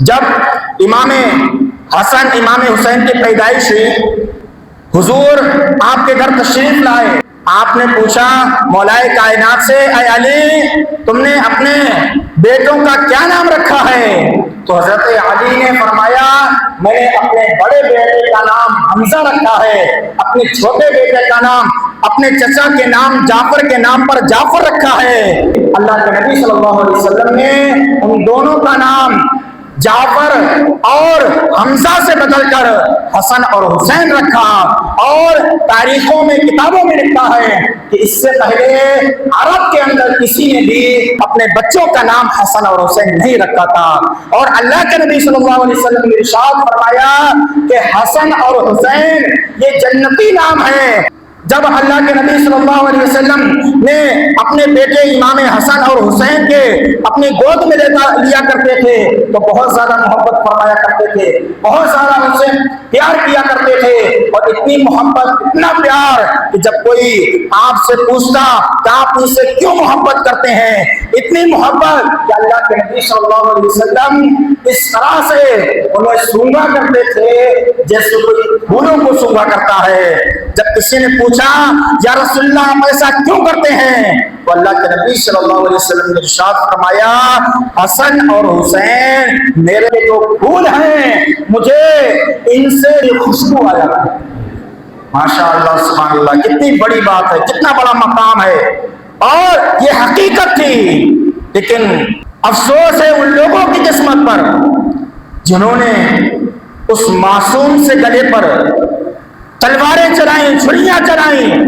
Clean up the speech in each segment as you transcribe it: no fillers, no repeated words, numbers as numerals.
جب امام حسن امام حسین کی پیدائش ہوئی، حضور آپ کے گھر تشریف لائے، آپ نے پوچھا مولائے کائنات سے، اے علی تم نے اپنے بیٹوں کا کیا نام رکھا ہے؟ تو حضرت علی نے فرمایا میں نے اپنے بڑے بیٹے کا نام حمزہ رکھا ہے، اپنے چھوٹے بیٹے کا نام اپنے چچا کے نام جعفر کے نام پر جعفر رکھا ہے۔ اللہ کے نبی صلی اللہ علیہ وسلم نے ان دونوں کا نام جعفر اور حمزہ سے بدل کر حسن اور حسین رکھا، اور تاریخوں میں کتابوں میں لکھا ہے کہ اس سے پہلے عرب کے اندر کسی نے بھی اپنے بچوں کا نام حسن اور حسین نہیں رکھا تھا۔ اور اللہ کے نبی صلی اللہ علیہ وسلم نے ارشاد فرمایا کہ حسن اور حسین یہ جنتی نام ہے۔ جب اللہ کے نبی صلی اللہ علیہ وسلم نے اپنے بیٹے امام حسن اور حسین کے اپنی گود میں لیا کرتے تھے تو بہت زیادہ محبت فرمایا کرتے تھے، بہت زیادہ ان سے پیار کیا کرتے تھے، اور اتنی محبت اتنا پیار کہ جب کوئی آپ سے پوچھتا کہ آپ ان سے کیوں محبت کرتے ہیں، اتنی محبت کہ اللہ کے نبی صلی اللہ علیہ وسلم اس طرح سے انہیں سونگا کرتے تھے جیسے کوئی پھولوں کو سونگا کرتا ہے۔ جب کسی نے پوچھا یا رسول اللہ آپ ایسا کیوں کرتے ہیں، تو اللہ کے نبی صلی اللہ علیہ وسلم نے ارشاد فرمایا حسن اور حسین میرے جو پھول ہیں مجھے ان سے خوشبو آ جاتی ہے۔ ماشاء اللہ سبحان اللہ، کتنی بڑی بات ہے، کتنا بڑا مقام ہے، اور یہ حقیقت تھی۔ لیکن افسوس ہے ان لوگوں کی قسمت پر جنہوں نے اس معصوم سے گلے پر تلواریں چلائیں، چھریاں چلائیں،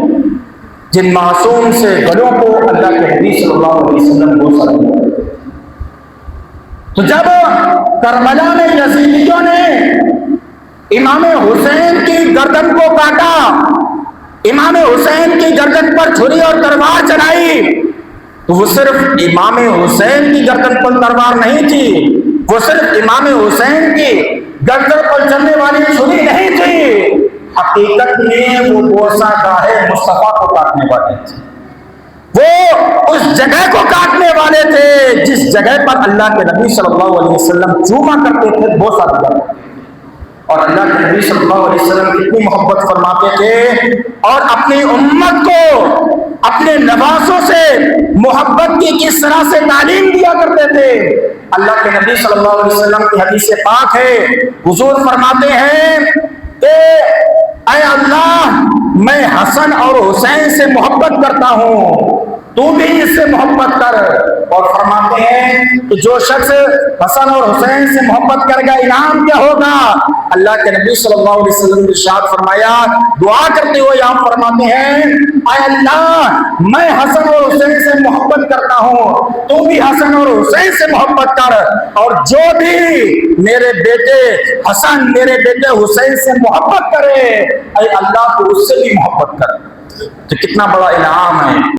جن معصوم سے گلوں کو اللہ کے نبی صلی اللہ علیہ وسلم بوسا دیا۔ تو جب کربلا میں یزیدیوں نے امام حسین کی گردن کو کاٹا، امام حسین کی گردن پر چھری اور تلوار چلائی، تو وہ صرف امام حسین کی گردن پر تلوار نہیں تھی، وہ صرف امام حسین کی گردن پر چلنے والی چھری نہیں تھی، حقیقت میں وہ بوسہ گاہ مصطفیٰ کو کاٹنے والے تھے، وہ اس جگہ کو کاٹنے والے تھے جس جگہ پر اللہ کے نبی صلی اللہ علیہ وسلم چوما کرتے تھے، بوسہ دیا کرتے تھے۔ اور اللہ کے نبی صلی اللہ علیہ وسلم کتنی محبت فرماتے تھے، اور اپنی امت کو اپنے نواسوں سے محبت کی کس طرح سے تعلیم دیا کرتے تھے۔ اللہ کے نبی صلی اللہ علیہ وسلم کی حدیث پاک ہے، حضور فرماتے ہیں کہ اے اللہ میں حسن اور حسین سے محبت کرتا ہوں، تو بھی اس سے محبت کر۔ اور فرماتے ہیں کہ جو شخص حسن اور حسین سے محبت کرے گا انعام کیا ہوگا؟ اللہ کے نبی صلی اللہ علیہ وسلم نے ارشاد فرمایا، دعا کرتے ہوئے آپ فرماتے ہیں اے اللہ میں حسن اور حسین سے محبت کرتا ہوں، تو بھی حسن اور حسین سے محبت کر، اور جو بھی میرے بیٹے حسن میرے بیٹے حسین سے محبت کرے اے اللہ تو اس سے بھی محبت کر۔ تو کتنا بڑا انعام ہے۔